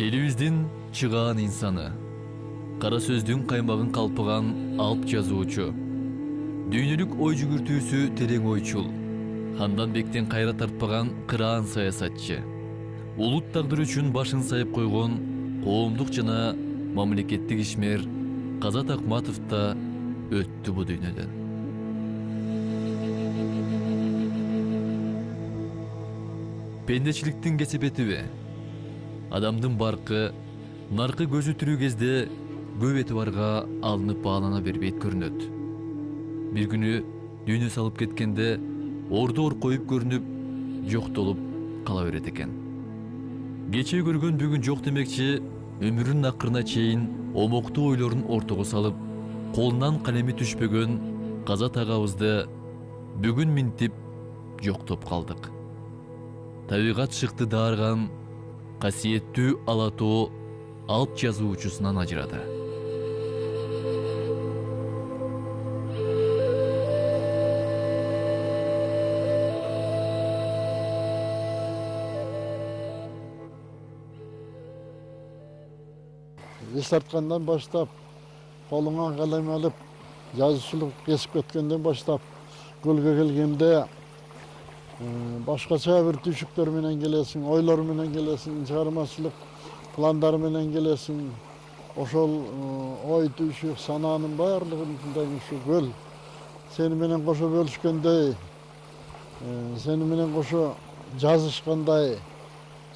Элибиздин чыгаан инсаны, кара сөздүн каймагын калпыган алп жазуучу, дүйнөлүк ой жүгүртүүсү терең ойчул, хандан бектен кайра тартпаган кыраан саясатчы, улут тагдыры үчүн башын сайып койгон коомдук жана мамлекеттик ишмер Казат Акматов да өттү бу дүйнөдөн. Пендечиликтин кесепетиби, адамдын баркы, наркы көзү түрүү кезде көп этибарга алынып баалана бербейт көрүнөт. Бир күнү дүйнө салып кеткенде орду оркоюп көрүнүп, жоктолуп кала берет экен. Кечээ көргөн бүгүн жок демекчи, өмүрүнүн акырына чейин омоктуу ойлорун ортого салып, колунан калеми түшпөгөн Казат агабызды бүгүн минтип жоктоп калдык. Табигат шыкты даарган касиеттүү ала тоо алп жазуучусунан ажырады. Еш тарткандан баштап, колуңа калем алып, жазуучулук кесип кеткенден баштап, көлгө келгенде башкача бир түйшүктөр менен келесиң, ойлор менен келесиң, чыгармачылык пландар менен келесиң. Ошол ой түйшүк санаанын баардыгын ушу көл сени менен кошо бөлүшкөндөй, сени менен кошо жазышкандай,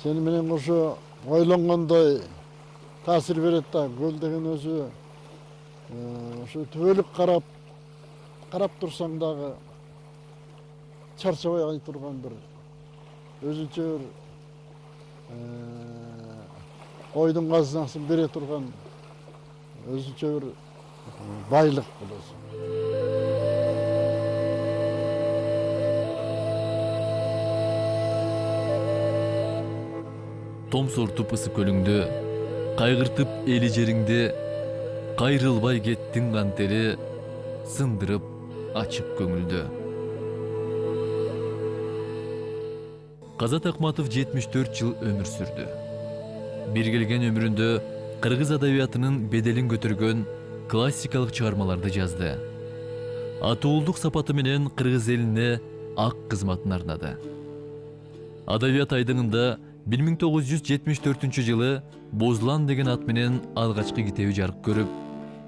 сени менен кошо ойлонгондой таасир берет да. Көл деген өзү ошо түбөлүк карап турсаң дагы чарчабай турган бир өзүнчө бир ойдун казынасын бере турган өзүнчө бир байлык болосу. Том сортуп ысык көлүңдү, кайгыртып эли жериңди, кайрылбай кеттиң кантели, сындырып ачык көңүлдү. Казат Акматов 74 жыл өмүр сүрдү. Бир келген өмүрүндө кыргыз адабиятынын беделин көтөргөн классикалык чыгармаларды жазды. Атуулдук сапаты менен кыргыз элине ак кызматын арнады. Адабият айдыңында 1974 жылы Бозлан деген ат менен алгачкы китеби жарык көрүп,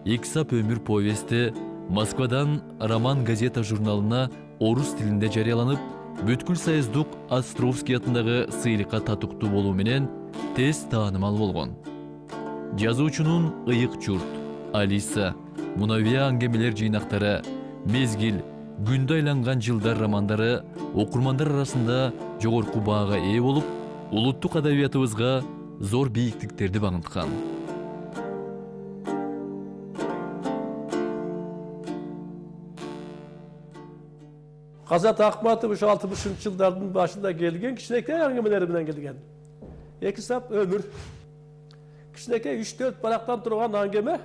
«Эки сап өмүр» повести Москвадан Роман газета журналына орус тилинде жарыяланып, бүткүл союздук Островский атындагы сыйлыкка татыктуу болуу менен тез таанымал болгон. Жазуучунун «Ыйык журт», «Алиса», «Мунавия аңгемелер» жыйнактары, «Мезгил», «Күндө айланган жылдар» романдары окурмандар арасында жогорку баага ээ болуп, улуттук адабиятыбызга зор бийиктиктерди багынткан. Казат Акматов 60 жылдардын башында келген, кичинекей аңгемелери менен келген. «Эки сап өмүр». Кичинекей 3-4 барактан турган аңгеме,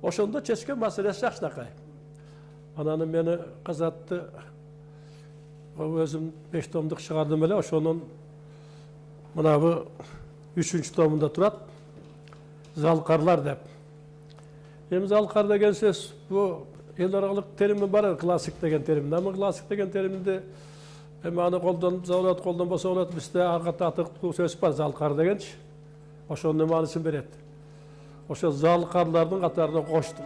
ошондо чечкен маселеси жакшынакай. Анан мени Казатты өзүм 5 томдук чыгардым эле, ошонун мынабы 3-томунда турат. Залкарлар деп. Эми залкар деген сөз бу эл аралык терими бар, классик деген терим. Ама классик деген теримди эми аны колдонсо болот, колдонбосо болот. Бизде ага татыктуу сөз бар, залкар дегенчи. Ошонун мааниsin берет. Ошо залкарлардын катарына коштум.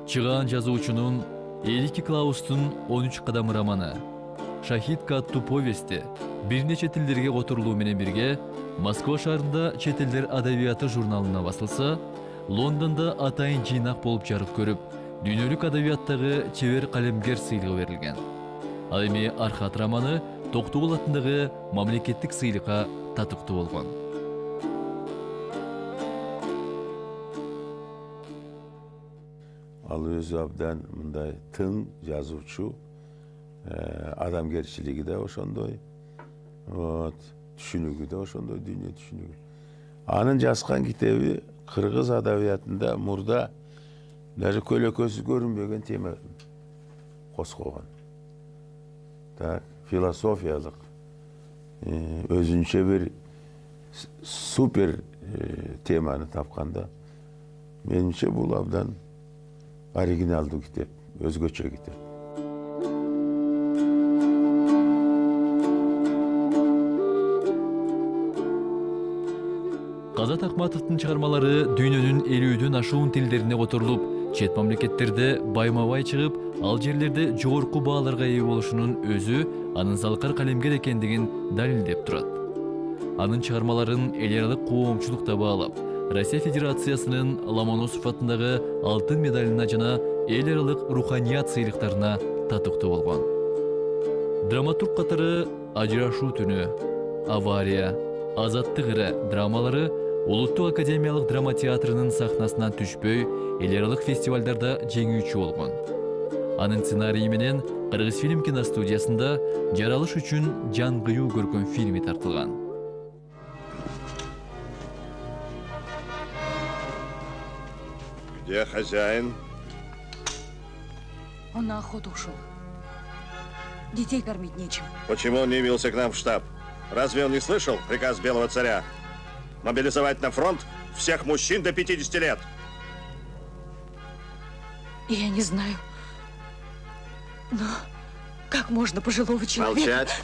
Чыгаан жазуучунун Элики Клаустун 13 кадам романы, «Шахидка» аттуу повести бир нече тилдерге которулуу менен бирге Москва шаарында чет элдер адабияты журналына басылса, Лондонда атайын жыйнак болуп жарык көрүп, дүйнөлүк адабияттагы чебер калемгер сыйлыгы берилген. Ал эми «Архат» романы Токтогул атындагы мамлекеттик сыйлыкка татыктуу болгон. Ал өзү абдан мындай тың жазуучу, адамгерчилиги да ошондой, түшүнүгү да ошондой, дүйнө түшүнүгү. Анын жазган китеби кыргыз адабиятында мурда даже көлөкөсү көрүнбөгөн тема козгогон. Так, философиялык, өзүнчө бир супер теманы тапканда менимче бул абдан оригиналдуу китеп, өзгөчө китеп. Казат Акматовдун чыгармалары дүйнөнүн 50дөн ашуун тилдерине которулуп, чет мамлекеттерде байма-бай чыгып, ал жерлерде жогорку бааларга ээ болушунун өзү анын залкар калемгер экендигин далилдеп турат. Анын чыгармаларын эл аралык коомчулукта баалап, Россия Федерациясынын Ломоносов атындагы алтын медалына жана эл аралык руханият сыйлыктарына татыктуу болгон. Драматург катары Ажырашуу түнү, Авария, Азаттык ыры драмалары Улуттук академиялык драма театрынын сахнасынан түшпөй, эл аралык фестивалдарда жеңүүчү болгон. Анын сценарийи менен Кыргызфильм киностудиясында жаралыш үчүн Жан кыюу көркөм фильми тартылган. Где хозяин? Он на охоту ушел. Детей кормить нечем. Почему он не явился к нам в штаб? Разве он не слышал приказ Белого царя? Мобилизовать на фронт всех мужчин до 50 лет. Я не знаю. Но как можно пожилого человека... Молчать.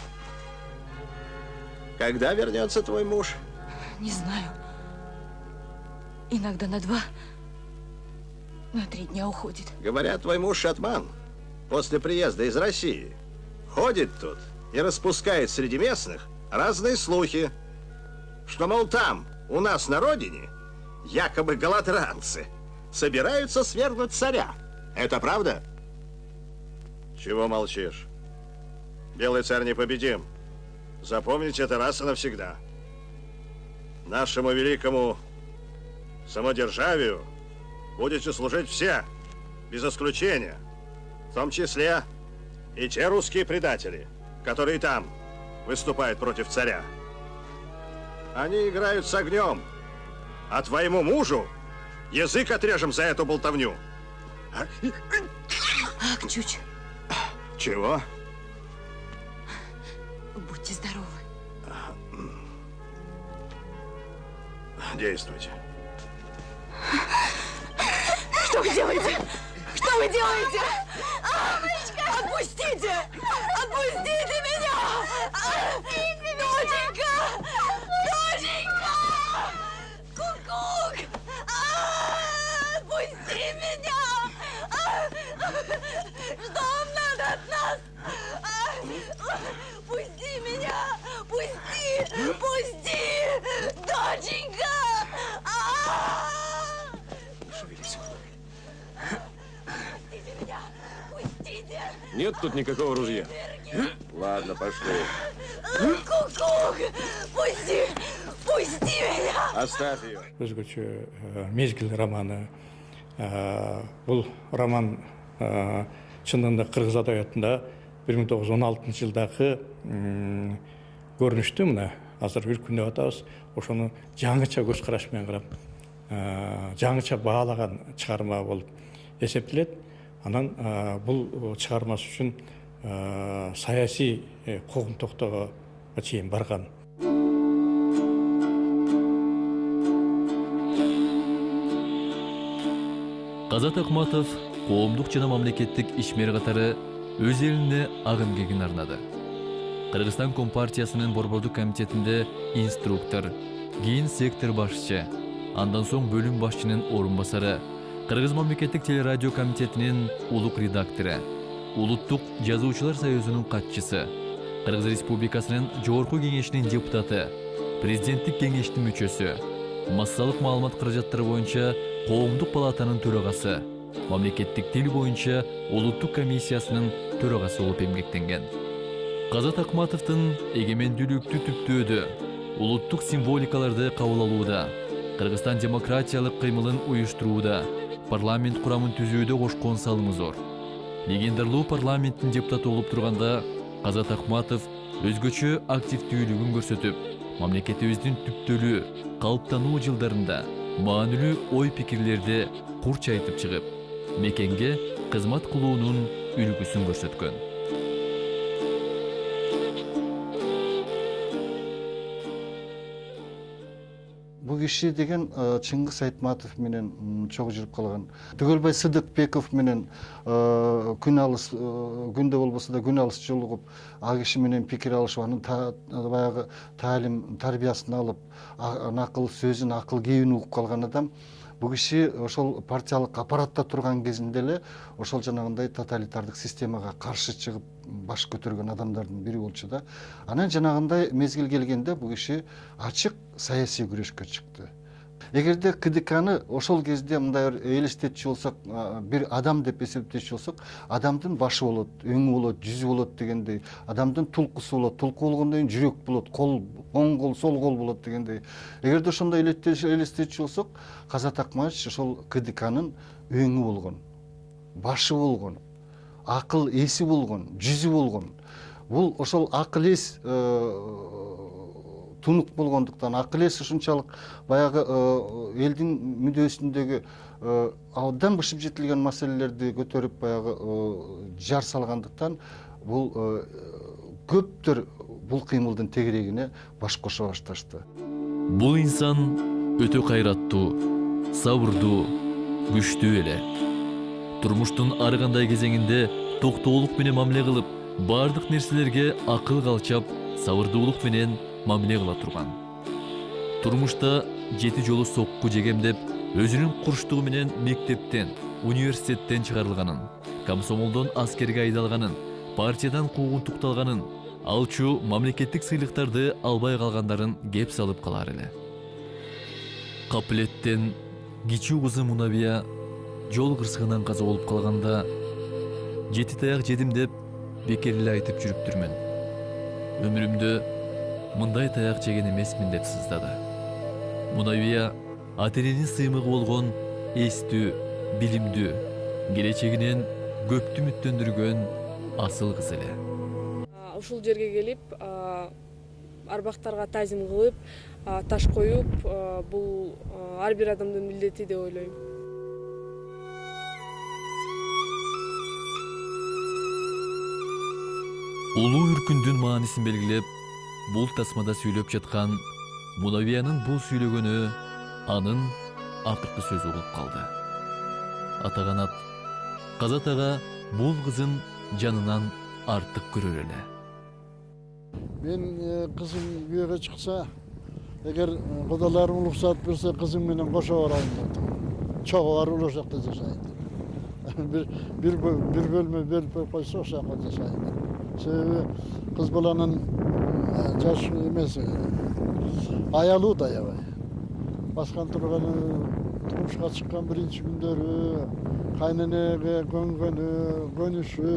Когда вернется твой муж? Не знаю. Иногда на 2, на 3 дня уходит. Говорят, твой муж шатман. После приезда из России ходит тут и распускает среди местных разные слухи, что, мол, там, у нас на родине, якобы голодранцы собираются свергнуть царя. Это правда? Чего молчишь? Белый царь непобедим. Запомните это раз и навсегда. Нашему великому самодержавию будете служить все, без исключения, в том числе и те русские предатели, которые там выступают против царя. Они играют с огнем, а твоему мужу язык отрежем за эту болтовню. Ах, чуть. Чего? Будьте здоровы. Действуйте. Что вы делаете? Что вы делаете? Отпустите! Отпустите меня! Доченька! Доченька! Ку-ку! Отпусти меня! Что вам надо от нас? Пусти меня! Пусти! Пусти! Доченька! Пустите меня! Пустите! Нет тут никакого ружья. Ладно, пошли. Ку-ку! Пусти! Пусти меня! Оставь ее. Өзгөчө мезгил романы. Бул роман чындыгында кыргыз адабиятында 1916 жылдагы көрүнүштү мына азыр бир күн деп атабыз. Ошону жаңыча көз караш менен карап, жаңыча баалаган чыгарма болуп эсептелет. Анан бул чыгармасы үчүн саясий когунтуктоого чейин барган. Казат Акматов коомдук жана мамлекеттик ишмер катары өз элине агым кегин арнады. Кыргызстан Компартиясынын борбордук комитетинде инструктор, кийин сектор башчы, андан соң бөлүм башчынын орун басары, Кыргыз мамлекеттик телерадио комитетинин улук редактору, Улуттук жазуучулар союзунун катчысы, Кыргыз Республикасынын жогорку кеңешинин депутаты, президенттик кеңештин мүчөсү, массалык маалымат каражаттары боюнча коомдук палатанын төрагасы, мамлекеттик тил боюнча улуттук комиссиясынын төрагасы болуп эмгектенген. Казат Акматовдун эгемендүүлүктү түптөөдө, улуттук символикаларды кабыл алууда, Кыргызстан демократиялык кыймылын уюштурууда, парламент курамын түзүүдө кошкон салымы зор. Легендарлуу парламенттин депутаты болуп турганда, Казат Акматов өзгөчө активдүүлүгүн көрсөтүп, мамлекетибиздин түптөлүү, калыптануу жылдарында маанилүү ой-пикирлерди курч айтып чыгып, мекенге кызмат кылуунун үлгүсүн көрсөткөн. бул киши деген Чыңгыз Айтматов менен чогуу жүрүп калган. Түгөлбай Сыдыкбеков менен күндө болбосо да күн алыс жолугуп, ал киши менен пикир алышып, анын баягы таалим тарбиясын алып, акыл сөзүн, акыл кебин угуп калган адам. Бул киши ошол партиялык аппаратта турган кезинде эле ошол жанагындай тоталитардык системага каршы чыгып баш көтөргөн адамдардын бири болчу да. Анан жанагындай мезгил келгенде бул киши ачык саясий күрөшкө чыкты. Эгерде КДКны ошол кезде мындай элестетчү болсок, бир адам деп эсептечү болсок, адамдын башы болот, өңү болот, жүзү болот дегендей, адамдын тулкусу болот, тулку болгондон кийин жүрөк болот, кол, оң кол, сол кол болот дегендей. Эгерде ошондой элестетчү болсок, Казат Акманович ошол КДКнын өңү болгон, башы болгон, акыл эси болгон, жүзү болгон. Бул ошол акыл эс тунук болгондуктан, акыл эс ушунчалык баягы элдин мүдөөсүндөгү абдан бышып жетилген маселелерди көтөрүп баягы жар салгандыктан, бул көптөр бул кыймылдын тегерегине баш кошо башташты. Бул инсан өтө кайраттуу, сабырдуу, күчтүү эле. Турмуштун ар кандай кезеңинде токтоолук менен мамиле кылып, бардык нерселерге акыл калчап, сабырдуулук менен мамиле кыла турган. Турмушта 7 жолу сокку жегем деп, өзүнүн курчтугу менен мектептен, университеттен чыгарылганын, комсомолдон аскерге айдалганын, партиядан куугунтукталганын, алчу мамлекеттик сыйлыктарды албай калгандарын кеп салып калар эле. Капылеттен кичүү кызы Мунавия жол кырсыгынан каза болуп калганда, 7 таяк жедим деп бекер эле айтып жүрүптүрмүн. Өмүрүмдө мындай таяк жеген эмесмин деп сыздады. Мунавия ата-эненин сыймыгы болгон эстүү, билимдүү, келечегинен көптү үмүттөндүргөн асыл кыз эле. Ушул жерге келип, арбактарга тазим кылып, таш коюп, бул ар бир адамдын милдети деп ойлойм. Улуу үркүндүн маанисин белгилеп, бул тасмада сүйлөп жаткан Мунавиянын бул сүйлөгөнү анын акыркы сөзү болуп калды. Атаганат, Казат ага бул кызын жанынан артык көрөр эле. Мен кызым күйөөгө чыкса, эгер кудаларым уруксат берсе, кызым менен кошо барайын деп. Чогуу барып ошол жакта жашайын деп. Бир бөлмө берип койсо ошол жакта жашайын деп. Себеби кыз баланын жаш эмеси аялуу да аябай. Баскан турганы, турмушка чыккан биринчи күндөрү, кайненеге көнгөнү, көнүшү,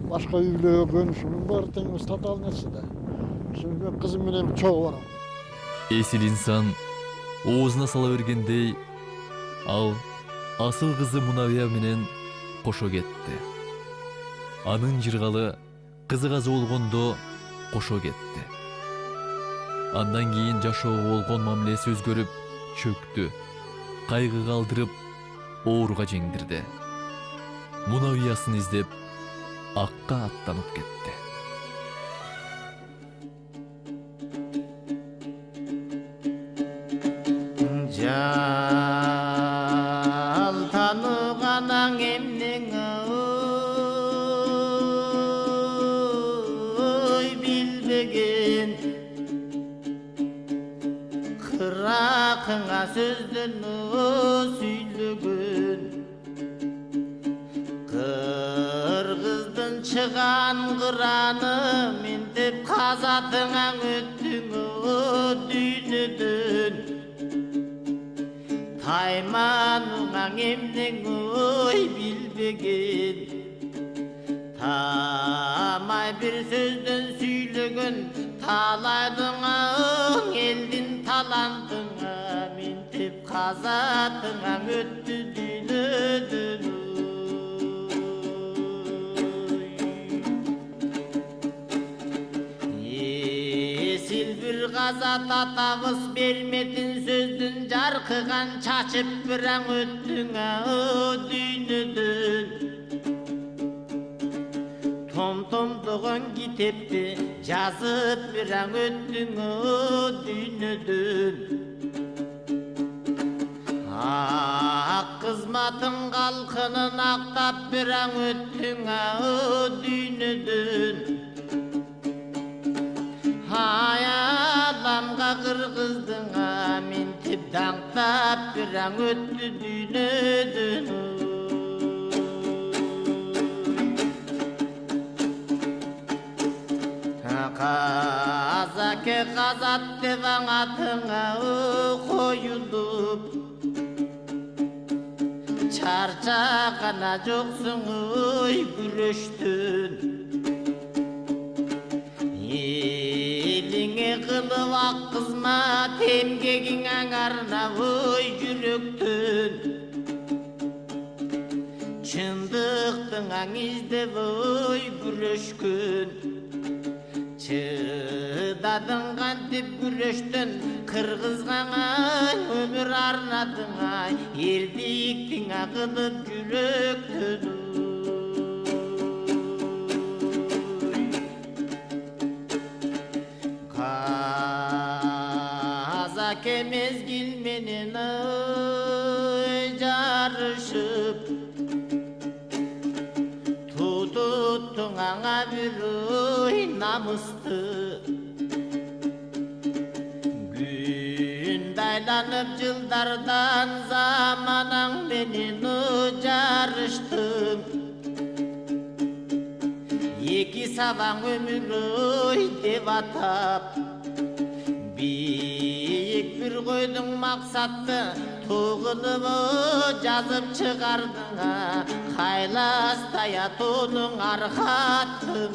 башка үйлөргө көнүшү, бул баары тең татаал нерсе да. Ошондо кызым менен чогуу барам. Эсил инсан оозуна сала бергендей, ал асыл кызы Мунавия менен кошо кетти. Анын жыргалы кызы каза болгондо кошо кетти. Андан кийин жашоого болгон мамилеси өзгөрүп, чөктү, кайгы калтырып, ооруга жеңдирди. Мунавиясын издеп, акка аттанып кетти. Жал танығанаң емнің ой білбеген қырақыңа сөзден сөйлеген қырғыздың шыған қыраны мен деп қазатыңа өттің дүйнеден Тайманыңаң емнің ой білбеген Тамай бір сөзден сөйлеген Талайдыңаң елдің талантыңа Мен деп қазатыңаң өтті дүйнеден Есіл бір қазат атабыз берметін сөздің жарқыған чачып бірәң өттің дүйнеден Том-томдығын китепті жазып бірәң өттің дүйнеден Ак кызматың калкынын актап бираң өттүң дүйнөдөн. Аямга кыргыздың минтип даңктап бираң өттү дүйнөдөн. Казаке казат деп аңатыңа коюлуп, чарчагана жоксуң күрөштөн. Элиңе кылып ак кызмат эмгегиң аңарна жүрөктөн. Чындыктың аң издеп күрөшкөн. Чыдадың кантип күрөштөн, кыргызга өмүр арнадың эрдиктиң кылып жүрөктөн. Казаке мезгил менен жарышып, туттуң аңа бир намысты. Күн дайланып жылдардан заманаң менен жарыштың. Эки сабаң өмүр деп атап, бийик бир койдуң максатты тогулуп жазып чыгардың. Кайластай атоонуң аркаттың.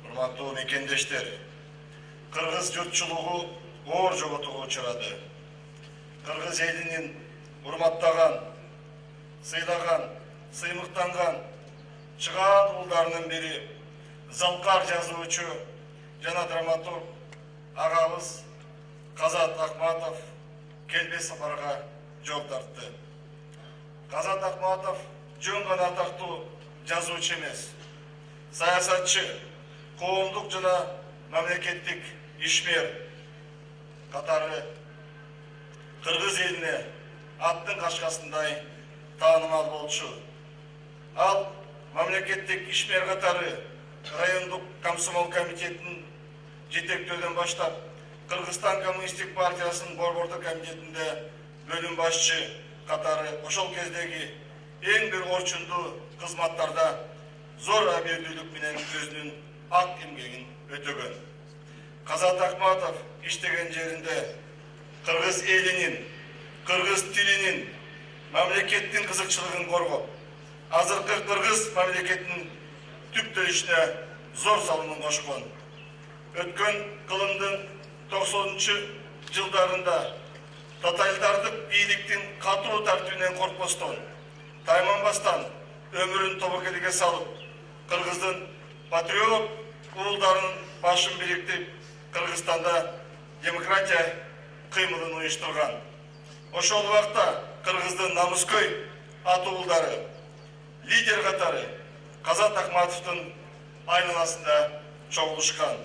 Урматтуу мекендештер, кыргыз журтчулугу оор жоготууга учурады. Кыргыз элинин урматтаган, сыйлаган, сыймыктанган чыгаат уулдарынын бири залкар жазуучу жана драматург агабыз Казат Акматов келбес сапарга жол тартты. Казат Акматов жөн гана атактуу жазуучу эмес, саясатчы, коомдук жана мамлекеттик ишмер катары кыргыз элине аттын кашкасындай таанымал болчу. Ал мамлекеттик ишмер катары райондук комсомол комитетинин жетектөөдөн баштап Кыргызстан коммунисттик партиясынын борбордук комитетинде бөлүм башчы катары ошол кездеги эң бир орчундуу кызматтарда зор абийирлүүлүк менен өзүнүн ак эмгегин өтөгөн. Казат Акматов иштеген жеринде кыргыз элинин, кыргыз тилинин, мамлекеттин кызыкчылыгын коргоп, азыркы кыргыз мамлекетинин түптөлүшүнө зор салымын кошкон. Өткөн кылымдын 90-жылдарында тоталитардык бийликтин катуу тартүүнөн коркпостон, тайманбастан өмүрүн тобокелге салып, кыргыздын патриот уулдарынын башын бириктирип, Кыргызстанда демократия кыймылын уюштурган. Ошол убакта кыргыздын намыскөй атуулдары, лидер катары Казат Акматовдун айналасында чогулушкан.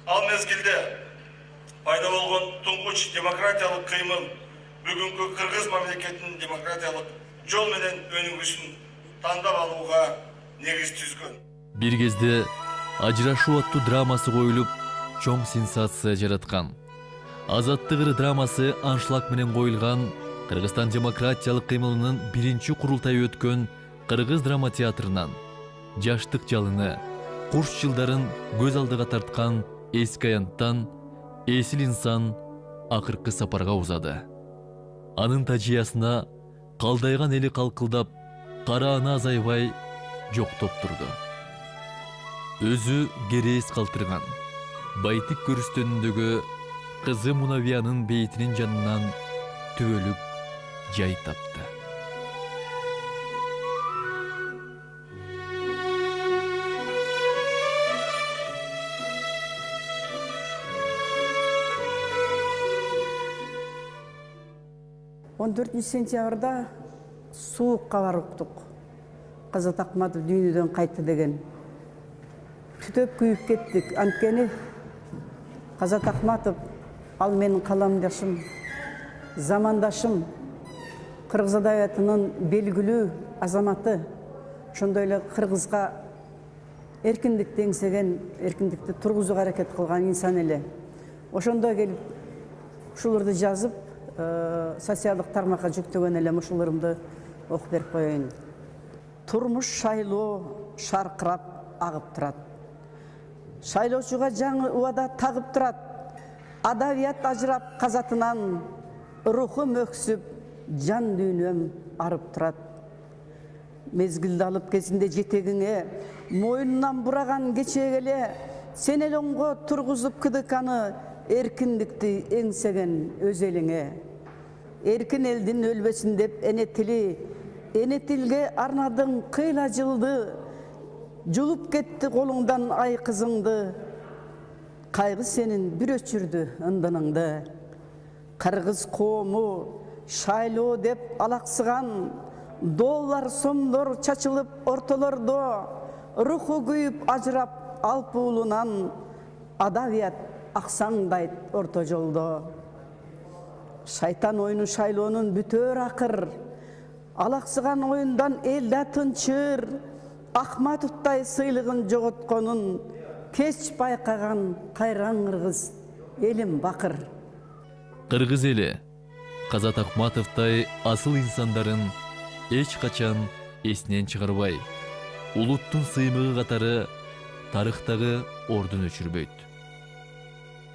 Ал мезгилде пайда болгон туңгуч демократиялык кыймыл бүгүнкү кыргыз мамлекетинин демократиялык жол менен өнүгүүсүн тандап алууга негиз түзгөн. Бир кезде ажырашуу аттуу драмасы коюлуп, чоң сенсация жараткан. Азаттык драмасы аншлаг менен коюлган Кыргызстан демократиялык кыймылынын биринчи курултайы өткөн Кыргыз драма театрынан жаштык жалыны, курс жылдарын көз алдыга тарткан эски аянттан эсил инсан акыркы сапарга узады. Анын тажыясына калдайган эли калкылдап, кара ана азайбай жоктоп турду. Өзү керес калтырган, байтык көрүстөнүндөгү кызы Мунавиянын бейтинин жанынан түбөлүк жай тапты. Он 4 сентябрда суукка барып уктук. Казат Акматов дүйнөдөн кайтты деген. Түтөп күйүп кеттик. Анткени Казат Акматов ал менин каламдашым, замандашым, Кыргыз адабиятынын белгилүү азаматы. Ошондой эле Кыргызга эркиндикти эңсеген, эркиндикти тургузууга аракет кылган инсан эле. Ошондо келип ушуларды жазып, социалдык тармакка жүктөгөн элем ушуларымды окуп берип коеюн. Турмуш шайлоо шаркырап агып турат. Шайлоочуга жаңы убада тагып турат. Адабият ажырап казатынан, рухум өксүп, жан дүйнөм арып турат. Мезгилди алып кезинде жетегиңе, мойнунан бураган кечеге эле, сен эле оңго тургузуп кыдыканы, эркиндикти эңсеген өз элиңе. Эркин элдин өлбөсүн деп эне тилге арнадың кыйла жылды, жулуп кетти колуңдан ай кызыңды, кайгы сенин бир өчүрдү ындыныңды. Кыргыз коому шайлоо деп алаксыган, доллар сомдор чачылып ортолордо, руху күйүп ажырап алпуулунан, адабият аксаңдайт орто жолдо. Шайтан ойну шайлоонун бүтөр акыр, алаксыган оюндан эл да тынчыр, Ахматовтай сыйлыгын жоготконун кеч байкаган кайран кыргыз элим бакыр. Кыргыз эли Казат Акматовтай асыл инсандарын эч качан эсинен чыгарбай, улуттун сыймыгы катары тарыхтагы ордун өчүрбөйт.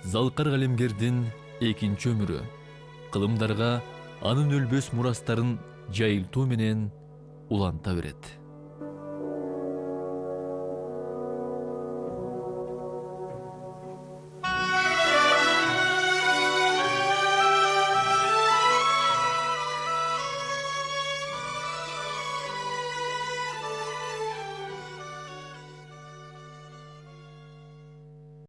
Залкар калемгердин экинчи өмүрү кылымдарга анын өлбөс мурастарын жайылтуу менен уланта берет.